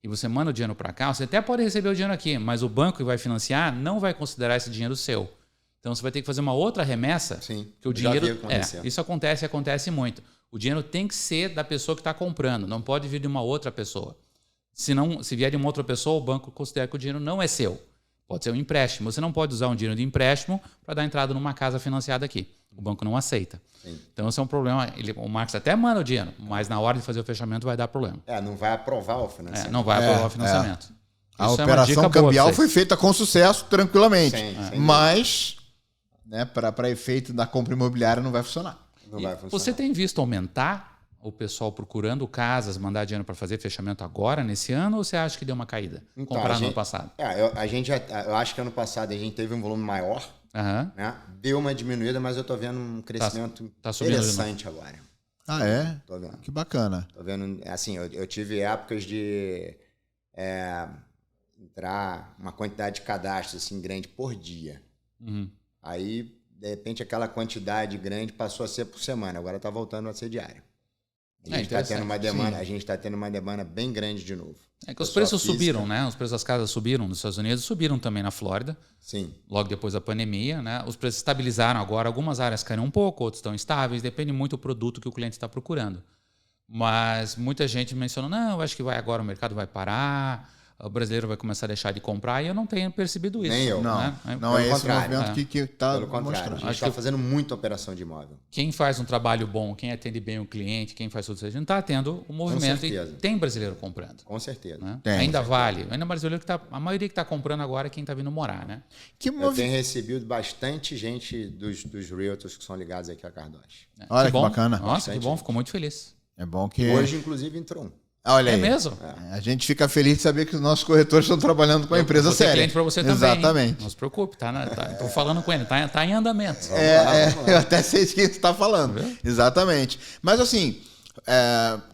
e você manda o dinheiro para cá, você até pode receber o dinheiro aqui, mas o banco que vai financiar não vai considerar esse dinheiro seu. Então você vai ter que fazer uma outra remessa. Sim, que o dinheiro isso acontece muito. O dinheiro tem que ser da pessoa que está comprando, não pode vir de uma outra pessoa. Se vier de uma outra pessoa, o banco considera que o dinheiro não é seu. Pode ser um empréstimo. Você não pode usar um dinheiro de empréstimo para dar entrada numa casa financiada aqui. O banco não aceita. Sim. Então, esse é um problema. O Marcos até manda o dinheiro, mas na hora de fazer o fechamento vai dar problema. Não vai aprovar o financiamento. Não vai aprovar o financiamento. A operação cambial foi feita com sucesso, tranquilamente. Sim, mas, né, para efeito da compra imobiliária, não vai funcionar. Não vai funcionar. Você tem visto aumentar o pessoal procurando casas, mandar dinheiro para fazer fechamento agora, nesse ano, ou você acha que deu uma caída? Então, Comprar no ano passado? Eu acho que ano passado a gente teve um volume maior, né? Deu uma diminuída, mas eu estou vendo um crescimento interessante agora. Ah, é? Tô vendo. Que bacana. Tô vendo, assim, eu tive épocas de entrar uma quantidade de cadastros assim, grande por dia. Aí, de repente, aquela quantidade grande passou a ser por semana, agora está voltando a ser diário. A gente está tendo uma demanda bem grande de novo. É que os preços subiram, né? Os preços das casas subiram nos Estados Unidos, subiram também na Flórida. Sim. Logo depois da pandemia, né? Os preços estabilizaram agora. Algumas áreas caíram um pouco, outras estão estáveis. Depende muito do produto que o cliente está procurando. Mas muita gente mencionou, não, eu acho que agora o mercado vai parar, o brasileiro vai começar a deixar de comprar, e eu não tenho percebido isso. Nem eu. Não é esse movimento que está mostrando. A gente está fazendo muita operação de imóvel. Quem faz um trabalho bom, quem atende bem o cliente, quem faz tudo isso, a gente está tendo um movimento e tem brasileiro comprando. Com certeza. Né? Tem, ainda vale. Ainda brasileiro a maioria que está comprando agora é quem está vindo morar, né? Eu tenho recebido bastante gente dos realtors que são ligados aqui a Cardoche. Olha que bacana. Nossa, que bom, fico muito feliz. É bom que... Hoje, inclusive, entrou um. Olha aí. É mesmo? A gente fica feliz de saber que os nossos corretores estão trabalhando com a empresa séria. Cliente para você também. Exatamente. Não se preocupe, estou falando com ele, tá em andamento. Eu até sei de quem você está falando. Exatamente. Mas assim,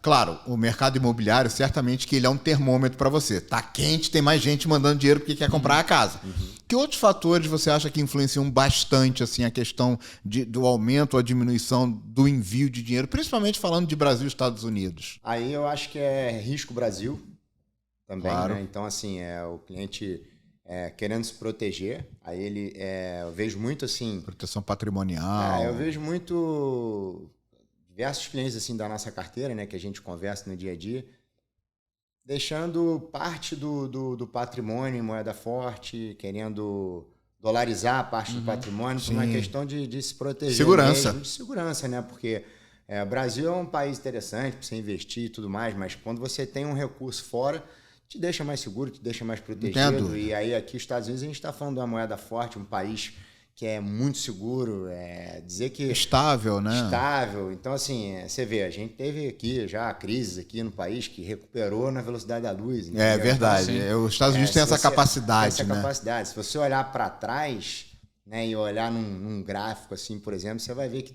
claro, o mercado imobiliário, certamente que ele é um termômetro para você. Tá quente, tem mais gente mandando dinheiro porque quer comprar a casa. Que outros fatores você acha que influenciam bastante assim, a questão do aumento ou a diminuição do envio de dinheiro, principalmente falando de Brasil e Estados Unidos? Aí eu acho que é risco Brasil também, claro. Né? Então, assim, o cliente querendo se proteger, aí eu vejo muito assim... Proteção patrimonial. Eu vejo muito... diversos clientes assim, da nossa carteira, né, que a gente conversa no dia a dia, deixando parte do patrimônio em moeda forte, querendo dolarizar a parte do patrimônio por uma questão de se proteger. Segurança. Mesmo, de segurança, né? Porque o Brasil é um país interessante para você investir e tudo mais, mas quando você tem um recurso fora, te deixa mais seguro, te deixa mais protegido. E aí aqui nos Estados Unidos a gente está falando de uma moeda forte, um país que é muito seguro, dizer que... Estável, né? Estável. Então, assim, você vê, a gente teve aqui já crises aqui no país que recuperou na velocidade da luz. Entendeu? É verdade. Então, os Estados Unidos têm essa capacidade, tem essa capacidade. Se você olhar para trás, né, e olhar num gráfico, assim, por exemplo, você vai ver que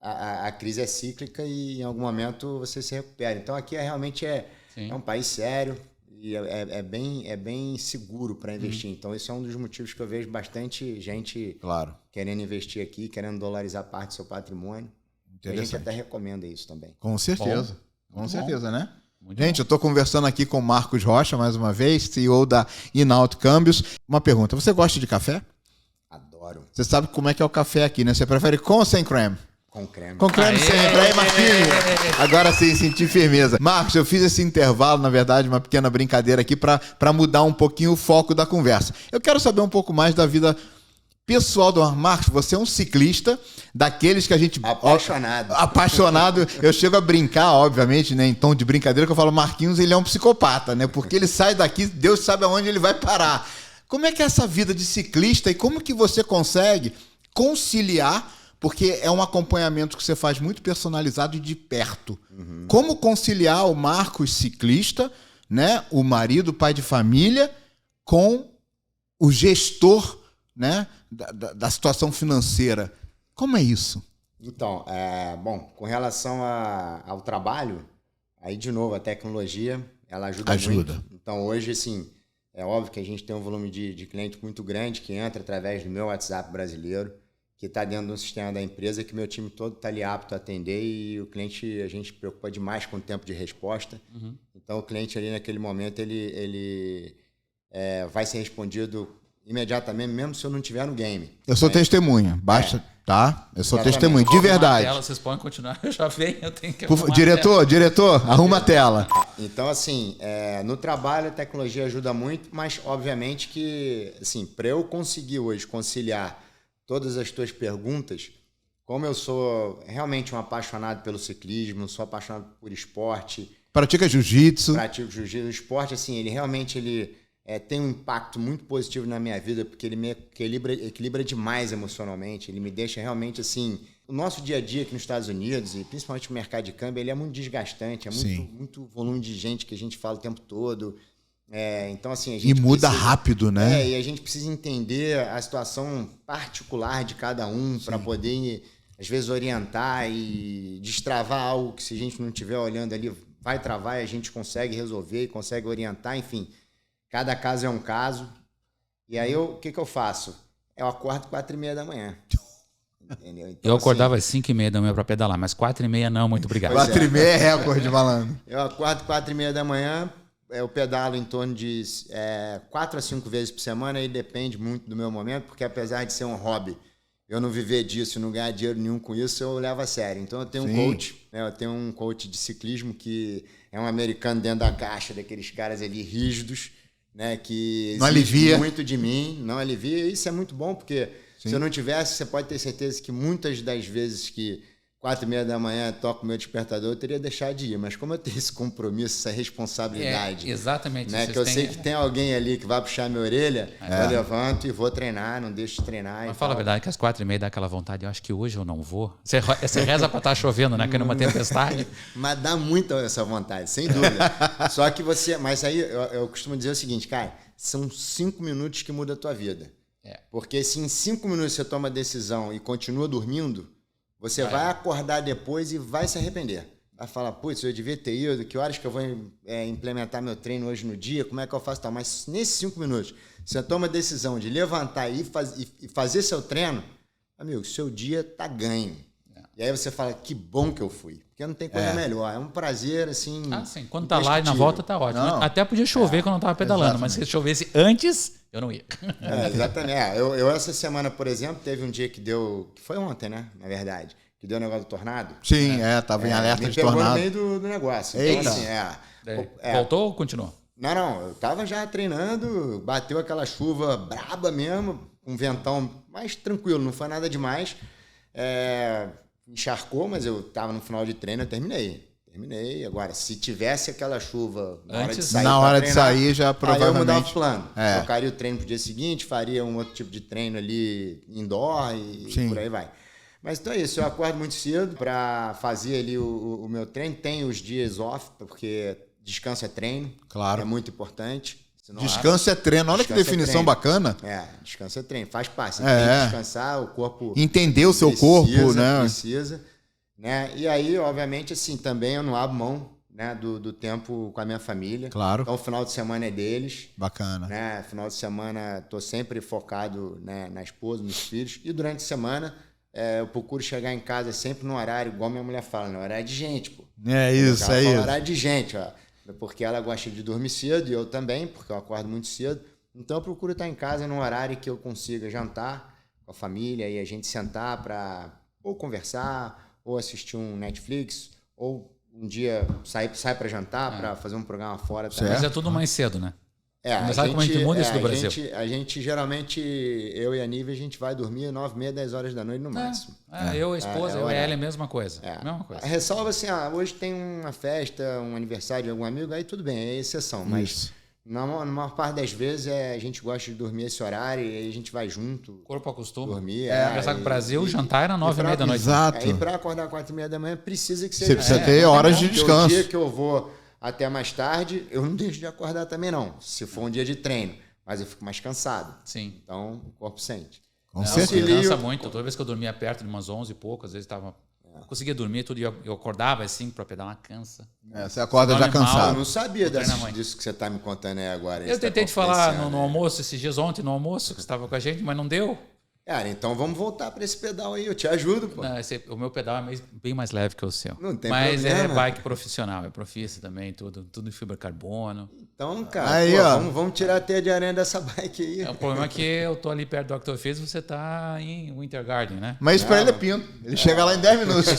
a crise é cíclica e em algum momento você se recupera. Então, aqui realmente é um país sério. E é bem seguro para investir. Então, esse é um dos motivos que eu vejo bastante gente querendo investir aqui, querendo dolarizar parte do seu patrimônio. E a gente até recomenda isso também. Com certeza. Com certeza, né? Muito gente, eu estou conversando aqui com o Marcos Rocha, mais uma vez, CEO da Inalto Câmbios. Uma pergunta, você gosta de café? Adoro. Você sabe como é que é o café aqui, né? Você prefere com ou sem creme? Com creme. Com creme sempre. Aí, Marquinhos. Agora sim, senti firmeza. Marcos, eu fiz esse intervalo, na verdade, uma pequena brincadeira aqui para mudar um pouquinho o foco da conversa. Eu quero saber um pouco mais da vida pessoal do Marcos. Você é um ciclista, daqueles que a gente... Apaixonado. Eu chego a brincar, obviamente, né, em tom de brincadeira, que eu falo, Marquinhos, ele é um psicopata, né? Porque ele sai daqui, Deus sabe aonde ele vai parar. Como é que é essa vida de ciclista e como que você consegue conciliar... Porque é um acompanhamento que você faz muito personalizado e de perto. Como conciliar o Marcos ciclista, né, o marido, pai de família, com o gestor, né, da situação financeira? Como é isso? Então, bom, com relação ao trabalho, aí de novo a tecnologia, ela ajuda muito. Então hoje, assim, é óbvio que a gente tem um volume de cliente muito grande que entra através do meu WhatsApp brasileiro. que está dentro do sistema da empresa, que meu time todo está ali apto a atender e o cliente, a gente preocupa demais com o tempo de resposta. Então, o cliente ali naquele momento, ele vai ser respondido imediatamente, mesmo se eu não estiver no game. Eu sou testemunha, basta, tá? Eu sou testemunha, de verdade. Tela, vocês podem continuar, eu já venho, eu tenho que Diretor, arruma a tela. Então, assim, no trabalho a tecnologia ajuda muito, mas obviamente que, assim, para eu conseguir hoje conciliar todas as tuas perguntas, como eu sou realmente um apaixonado pelo ciclismo, sou apaixonado por esporte. Pratica jiu-jitsu. Pratico jiu-jitsu. O esporte, assim, ele realmente tem um impacto muito positivo na minha vida, porque ele me equilibra demais emocionalmente. Ele me deixa realmente, assim... O nosso dia a dia aqui nos Estados Unidos, e principalmente o mercado de câmbio, ele é muito desgastante. É muito volume de gente que a gente fala o tempo todo. Então, assim, a gente muda rápido, né? E a gente precisa entender a situação particular de cada um para poder, às vezes, orientar e destravar algo que, se a gente não estiver olhando ali, vai travar e a gente consegue resolver e consegue orientar, enfim... Cada caso é um caso. E aí, o que eu faço? Eu acordo 4h30 da manhã. Entendeu? Então, eu acordava às 5h30 da manhã para pedalar, mas 4h30 não, muito obrigado. 4h30 é recorde, malandro. Eu acordo 4h30 da manhã, eu pedalo em torno de 4 a 5 vezes por semana, e depende muito do meu momento, porque apesar de ser um hobby, eu não viver disso, não ganhar dinheiro nenhum com isso, eu levo a sério. Então eu tenho um coach, né? Eu tenho um coach de ciclismo que é um americano dentro da caixa, daqueles caras ali rígidos, né, que não alivia muito de mim, não alivia. Isso é muito bom, porque se eu não tivesse, você pode ter certeza que muitas das vezes que 4h30 da manhã toco o meu despertador, eu teria deixado de ir. Mas como eu tenho esse compromisso, essa responsabilidade... Exatamente. Né, que eu sei que tem alguém ali que vai puxar minha orelha, eu levanto e vou treinar, não deixo de treinar. Mas fala a verdade que às 4h30 dá aquela vontade, eu acho que hoje eu não vou. Você reza para estar chovendo, né? Que numa tempestade. Mas dá muito essa vontade, sem dúvida. Só que você... Mas aí eu costumo dizer o seguinte, cara, são 5 minutos que muda a tua vida. Porque se em 5 minutos você toma a decisão e continua dormindo, você vai acordar depois e vai se arrepender. Vai falar, putz, eu devia ter ido, que horas que eu vou implementar meu treino hoje no dia, como é que eu faço tal? Mas nesses 5 minutos, você toma a decisão de levantar e fazer seu treino, amigo, seu dia tá ganho. E aí você fala, que bom que eu fui. Porque não tem coisa melhor. É um prazer, assim... sim. Quando tá lá e na volta, tá ótimo. Não. Até podia chover quando eu tava pedalando, mas se chovesse antes, eu não ia. Exatamente. Eu essa semana, por exemplo, teve um dia que deu... Que foi ontem, né? Na verdade. Que deu o negócio do tornado. Sim, tava em alerta de tornado. Me pegou no meio do negócio. Então, assim, Voltou ou continuou? Não. Eu tava já treinando, bateu aquela chuva braba mesmo, um ventão mais tranquilo, não foi nada demais. Encharcou, mas eu tava no final de treino, eu terminei. Agora, se tivesse aquela chuva na hora de sair, já provavelmente... Aí eu mudava o plano. Trocaria o treino pro dia seguinte, faria um outro tipo de treino ali, indoor e por aí vai. Mas então é isso, eu acordo muito cedo para fazer ali o meu treino. Tenho os dias off, porque descanso é treino. Claro. É muito importante. Descanso é treino. Olha que definição bacana. Descanso é treino. Faz parte. Você tem que descansar, o corpo... Entender o seu corpo, né? Precisa. Né? E aí, obviamente, assim, também eu não abro mão, né, do tempo com a minha família. Claro. Então, o final de semana é deles. Bacana. Né? Final de semana, estou sempre focado, né, na esposa, nos filhos. E durante a semana, eu procuro chegar em casa sempre no horário, igual minha mulher fala, no horário de gente, pô. É isso. No horário de gente, ó. Porque ela gosta de dormir cedo e eu também, porque eu acordo muito cedo. Então, eu procuro estar em casa num horário que eu consiga jantar com a família e a gente sentar para ou conversar, ou assistir um Netflix, ou um dia sair para jantar, para fazer um programa fora. Mas é tudo mais cedo, né? Sabe como a gente muda isso do Brasil? A gente geralmente, eu e a Nívia, a gente vai dormir 9h30, 10 horas da noite no máximo. Eu, a esposa, eu e ela, é a mesma coisa. Ressalva assim, hoje tem uma festa, um aniversário de algum amigo, aí tudo bem, é exceção. Mas na maior parte das vezes a gente gosta de dormir esse horário e aí a gente vai junto. O corpo acostuma. Dormir. Apesar que o Brasil, o jantar era 9h30 da noite. Exato. E para acordar 4h30 da manhã, precisa que você precisa ter horas de descanso. O dia que eu vou até mais tarde, eu não deixo de acordar também, não. Se for um dia de treino. Mas eu fico mais cansado. Sim. Então, o corpo sente. Com certeza. Cansa muito. Toda vez que eu dormia perto de umas 11 e pouco, às vezes estava... Conseguia dormir tudo e eu acordava assim para pedalar, cansa. Você acorda já cansado. Eu não sabia disso que você está me contando aí agora. Eu tentei te falar no almoço esses dias, ontem no almoço, que você estava com a gente, mas não deu. Cara, então vamos voltar para esse pedal aí, eu te ajudo, pô. Não, o meu pedal é bem mais leve que o seu. Não tem Mas problema. é bike profissional, é Profissa também, tudo em fibra carbono. Então, cara, aí, pô, ó. Vamos tirar a teia de aranha dessa bike aí. O problema é que eu tô ali perto do Dr. Fizz, você tá em Winter Garden, né? Mas pra ele é pinto. Ele chega lá em 10 minutos.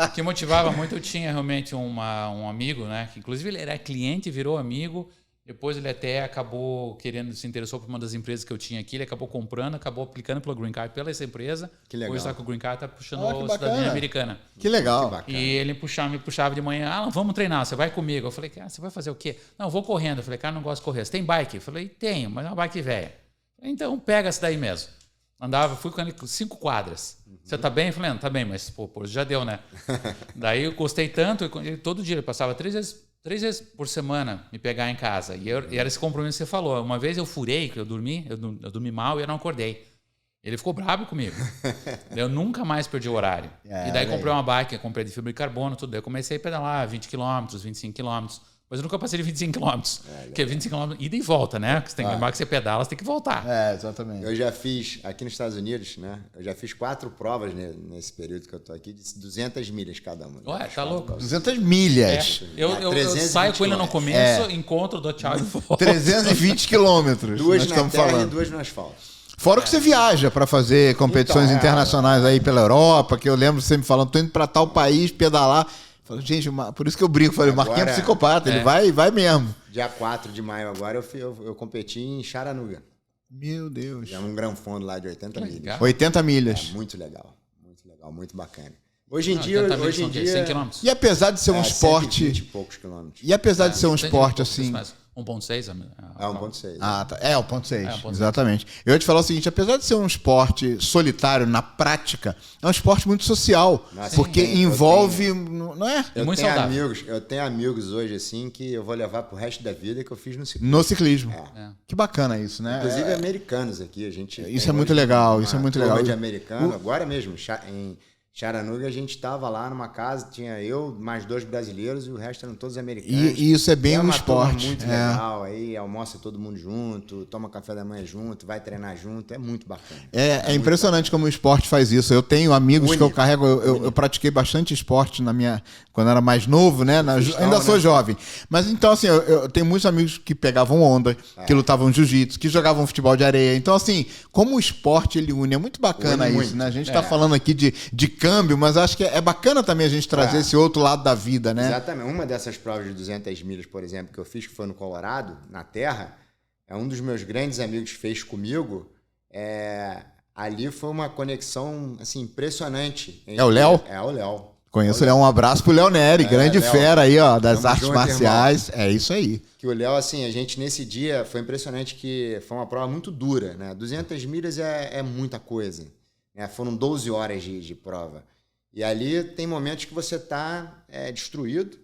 O que motivava muito, eu tinha realmente um amigo, né? Que inclusive ele era cliente, virou amigo. Depois ele até acabou se interessou por uma das empresas que eu tinha aqui. Ele acabou comprando, acabou aplicando pelo Green Card pela essa empresa. Que legal. Hoje está com o Green Card, tá puxando Ah, que a bacana. cidadania americana. Que legal. Que E ele me puxava de manhã, vamos treinar, você vai comigo. Eu falei, cara, você vai fazer o quê? Não, eu vou correndo. Eu falei, cara, não gosto de correr. Você tem bike? Eu falei, tenho, mas é uma bike velha. Então pega essa daí mesmo. Fui com ele 5 quadras. Você tá bem? Eu falei, não, tá bem, mas pô, já deu, né? Daí eu gostei tanto, todo dia ele passava 3 vezes por semana me pegar em casa. E era esse compromisso que você falou. Uma vez eu furei, que eu dormi mal e eu não acordei. Ele ficou bravo comigo. Eu nunca mais perdi o horário. E daí comprei uma bike, comprei de fibra de carbono, tudo. Daí eu comecei a pedalar 20 km, 25 km. Mas eu nunca passei de 25 km. Porque 25 km, ida e volta, né? Você tem que lembrar que você pedala, você tem que voltar. É, exatamente. Eu já fiz, aqui nos Estados Unidos, né? Eu já fiz 4 provas nesse período que eu tô aqui, de 200 milhas cada uma. Ué, tá louco? 200 milhas. Eu 320 saio com ele no começo, encontro, dou tchau e volto. 320 quilômetros. 2 nós na estamos terra falando. e 2 no asfalto. Fora que você viaja para fazer competições Então, internacionais aí pela Europa, que eu lembro você me falando, tô indo para tal país pedalar. Falei, gente, por isso que eu brinco, falei, o Marquinhos é psicopata, ele vai mesmo. Dia 4 de maio agora eu competi em Chattanooga. Meu Deus. Já num Gran Fondo lá de 80 milhas. legal. 80 milhas. Muito legal, muito bacana. Hoje em dia... 100 km. E apesar de ser um esporte... 120 e poucos quilômetros. E apesar de ser um esporte assim... 1.6? É 1.6. Ah, tá. É, 1.6. 1.6. Exatamente. Eu ia te falar o seguinte, apesar de ser um esporte solitário na prática, é um esporte muito social. Nossa, porque envolve... Não é? Eu tenho amigos hoje, assim, que eu vou levar pro resto da vida que eu fiz no ciclismo. No ciclismo. É. Que bacana isso, né? Inclusive americanos aqui. A gente Isso é muito legal, isso é muito legal. De americano. Agora mesmo, em Chattanooga, a gente estava lá numa casa, tinha eu, mais 2 brasileiros e o resto eram todos americanos. E isso é bem um uma esporte. turma muito legal, aí almoça todo mundo junto, toma café da manhã junto, vai treinar junto, é muito bacana. É impressionante como o esporte faz isso. Eu tenho amigos que eu carrego, eu pratiquei bastante esporte quando era mais novo, né? Ainda sou jovem. Mas então, assim, eu tenho muitos amigos que pegavam onda, que lutavam jiu-jitsu, que jogavam futebol de areia. Então, assim, como o esporte ele une, é muito bacana isso, muito. Né? A gente está falando aqui de câmbio, mas acho que é bacana também a gente trazer esse outro lado da vida, né? Exatamente. Uma dessas provas de 200 milhas, por exemplo, que eu fiz, que foi no Colorado, na terra, um dos meus grandes amigos fez comigo. Ali foi uma conexão assim, impressionante. É o Léo? É o Léo. Conheço o Léo. Um abraço pro Léo Neri, grande Léo. fera aí, ó, das Tamo artes junto, marciais. irmão. É isso aí. Que o Léo, assim, a gente nesse dia foi impressionante que foi uma prova muito dura, né? 200 milhas é muita coisa. Né? Foram 12 horas de prova. E ali tem momentos que você tá destruído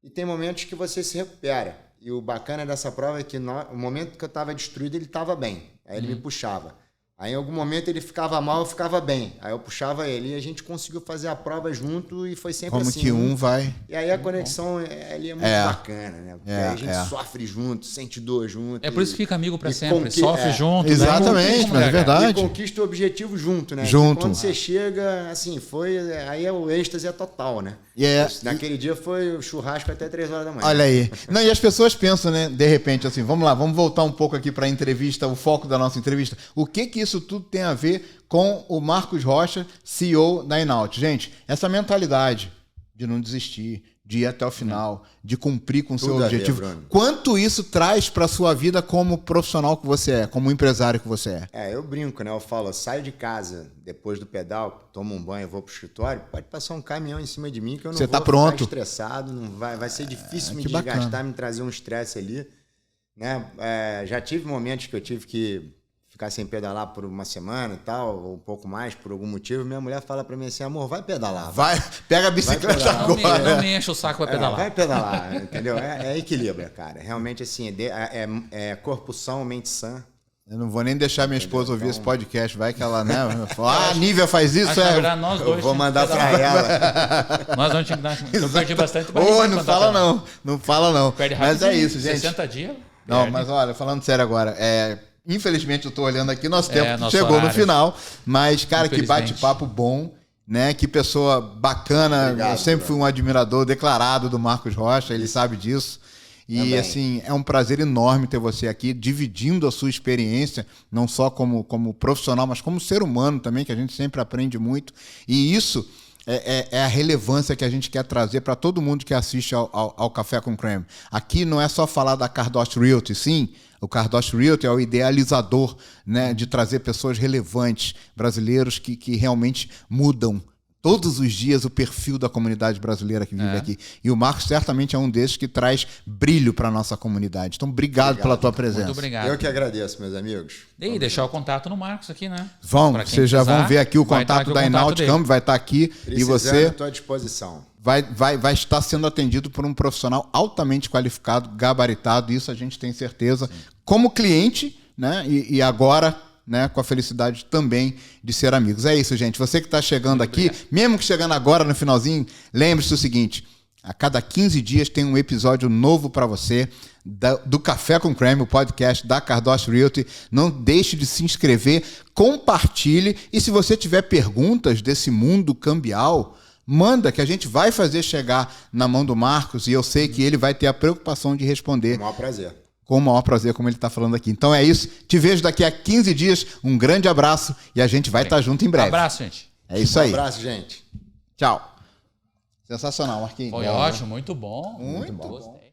e tem momentos que você se recupera. E o bacana dessa prova é que o momento que eu estava destruído, ele estava bem. Aí ele me puxava. Aí em algum momento ele ficava mal, eu ficava bem. Aí eu puxava ele e a gente conseguiu fazer a prova junto e foi sempre Como assim. que um vai... E aí a conexão ali é muito bacana, né? Porque aí a gente sofre junto, sente dor junto. É por isso que fica amigo pra sempre, sofre junto. Exatamente, mas é verdade. E conquista o objetivo junto, né? Junto. E quando você chega, assim, aí o êxtase é total, né? Naquele dia foi o churrasco até 3 horas da manhã. Olha aí. Não, e as pessoas pensam, né, de repente, assim, vamos lá, vamos voltar um pouco aqui para a entrevista, o foco da nossa entrevista. O que isso tudo tem a ver com o Marcos Rocha, CEO da Inaut? Gente, essa mentalidade de não desistir, de ir até o final, de cumprir com o seu objetivo. Quanto isso traz para a sua vida como profissional que você é, como empresário que você é? Eu brinco, né? Eu falo, eu saio de casa depois do pedal, tomo um banho, vou pro escritório, pode passar um caminhão em cima de mim que eu não vou ficar estressado, não vai ser difícil me desgastar, me trazer um estresse ali. Né? Já tive momentos que eu tive que ficar sem pedalar por uma semana e tal, ou um pouco mais, por algum motivo, minha mulher fala pra mim assim, amor, vai pedalar. Vai, pega a bicicleta agora. Não me enche o saco pra pedalar. Vai pedalar, entendeu? É equilíbrio, cara. Realmente, assim, corpo são, mente sã. Eu não vou nem deixar minha esposa ouvir esse podcast, vai que ela, né? Fala, a Nívia faz isso, na verdade, nós dois eu vou mandar pra ela. Nós dois tínhamos que dar. Eu perdi bastante. Não fala não. Não fala não. Perde mas é isso, gente. 60 dias. Não, mas olha, falando sério agora, Infelizmente, eu tô olhando aqui, nosso tempo nosso chegou horário. no final. Mas, cara, que Infelizmente. bate-papo bom, né? Que pessoa bacana. Obrigado, eu sempre fui um admirador declarado do Marcos Rocha, ele sabe disso. E, Também. assim, é um prazer enorme ter você aqui, dividindo a sua experiência, não só como profissional, mas como ser humano também, que a gente sempre aprende muito. E isso é a relevância que a gente quer trazer para todo mundo que assiste ao Café com Creme. Aqui não é só falar da Cardoso Realty, sim. O Cardoso Realty é o idealizador, né, de trazer pessoas relevantes, brasileiros que realmente mudam todos os dias o perfil da comunidade brasileira que vive aqui. E o Marcos certamente é um desses que traz brilho para a nossa comunidade. Então, obrigado pela tua presença. Muito obrigado. Eu que agradeço, meus amigos. E deixar o contato no Marcos aqui, né? Vão, Pra quem vocês já precisar, vão ver aqui o vai estar contato aqui o da contato Inaut dele. Câmbio, vai estar aqui. E você à tua disposição. vai estar sendo atendido por um profissional altamente qualificado, gabaritado, isso a gente tem certeza. Como cliente, né? E agora, né, com a felicidade também de ser amigos. É isso, gente. Você que está chegando aqui, mesmo que chegando agora no finalzinho, lembre-se do seguinte: a cada 15 dias tem um episódio novo para você do Café com Creme, o podcast da Cardoso Realty. Não deixe de se inscrever, compartilhe, e se você tiver perguntas desse mundo cambial, manda, que a gente vai fazer chegar na mão do Marcos, e eu sei que ele vai ter a preocupação de responder Com o maior prazer. com o maior prazer, como ele está falando aqui. Então é isso. Te vejo daqui a 15 dias. Um grande abraço e a gente vai estar junto em breve. Abraço, gente. É isso aí. Um abraço, gente. Tchau. Sensacional, Marquinhos. Foi ótimo, muito bom. Muito bom. Gostei.